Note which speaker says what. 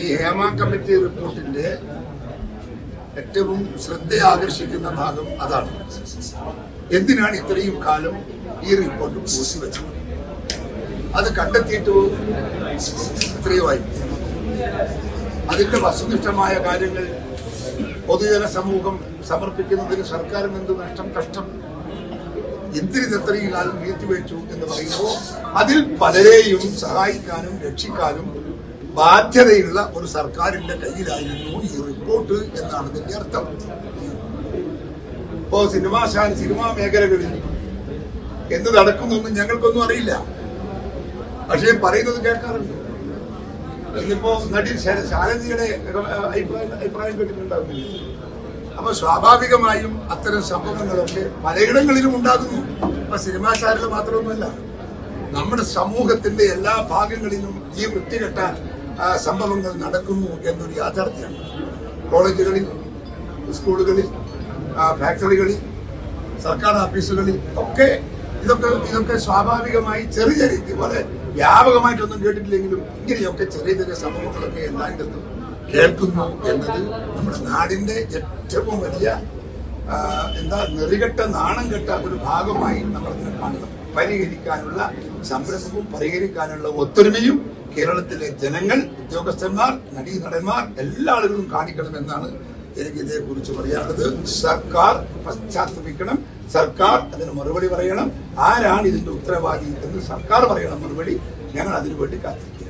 Speaker 1: Hema committee റിപ്പോർട്ടിന്റെ ഏറ്റവും ശ്രദ്ധ ആകർഷിക്കുന്ന ഭാഗം അതാണ്. എന്തിനാണ് ഇത്രയും കാലം ഈ റിപ്പോർട്ട് പൂഴ്ത്തിവെച്ചത്? അത് കണ്ടെത്തിയിട്ട് എത്രയുമായി? അതിന്റെ വസ്തുനിഷ്ഠമായ കാര്യങ്ങൾ പൊതുജന സമൂഹം സമർപ്പിക്കുന്നതിന് സർക്കാരിന് എന്ത് നഷ്ടം, കഷ്ടം? എന്തിന് ഇത്രയും കാലം നീട്ടിവെച്ചു എന്ന് പറയുമ്പോൾ അതിൽ പലരെയും സഹായിക്കാനും രക്ഷിക്കാനും ബാധ്യതയുള്ള ഒരു സർക്കാരിന്റെ കയ്യിലായിരുന്നു ഈ റിപ്പോർട്ട് എന്നാണ് ഇതിന്റെ അർത്ഥം. ഇപ്പോ സിനിമാ മേഖലകളിൽ എന്ത് നടക്കുന്നൊന്നും ഞങ്ങൾക്കൊന്നും അറിയില്ല, പക്ഷേ പറയുന്നത് കേൾക്കാറുണ്ട്. ഇന്നിപ്പോ നടി ശാരദയുടെ അഭിപ്രായം കേട്ടിട്ടുണ്ടാകുന്നില്ല. അപ്പൊ സ്വാഭാവികമായും അത്തരം സംഭവങ്ങളൊക്കെ പലയിടങ്ങളിലും ഉണ്ടാകുന്നു. അപ്പൊ സിനിമാ ശാരദ മാത്രമൊന്നുമല്ല, നമ്മുടെ സമൂഹത്തിന്റെ എല്ലാ ഭാഗങ്ങളിലും ഈ വൃത്തികെട്ട സംഭവങ്ങൾ നടക്കുന്നു എന്നൊരു യാഥാർത്ഥ്യമാണ്. കോളേജുകളിൽ, സ്കൂളുകളിൽ, ഫാക്ടറികളിൽ, സർക്കാർ ഓഫീസുകളിൽ ഒക്കെ ഇതൊക്കെ സ്വാഭാവികമായി ചെറിയ രീതി, വളരെ വ്യാപകമായിട്ടൊന്നും കേട്ടിട്ടില്ലെങ്കിലും ഇങ്ങനെയൊക്കെ ചെറിയ ചെറിയ സംഭവങ്ങളൊക്കെ എല്ലായിടത്തും കേൾക്കുന്നു എന്നത് നമ്മുടെ നാടിന്റെ ഏറ്റവും വലിയ നെറികെട്ട നാണം കെട്ട ഒരു ഭാഗമായി നമ്മൾ ഇതിനെ കാണണം. പരിഹരിക്കാനുള്ള സംരംഭവും പരിഹരിക്കാനുള്ള ഒത്തൊരുമയും കേരളത്തിലെ ജനങ്ങൾ, ഉദ്യോഗസ്ഥന്മാർ, നടീനടന്മാർ എല്ലാ ആളുകളും കാണിക്കണമെന്നാണ് എനിക്ക് ഇതേക്കുറിച്ച് പറയാനുള്ളത്. സർക്കാർ പശ്ചാത്തപിക്കണം, സർക്കാർ അതിന് മറുപടി പറയണം. ആരാണ് ഇതിന്റെ ഉത്തരവാദി എന്ന് സർക്കാർ പറയണം മറുപടി. ഞങ്ങൾ അതിനുവേണ്ടി കാത്തിരിക്കുക.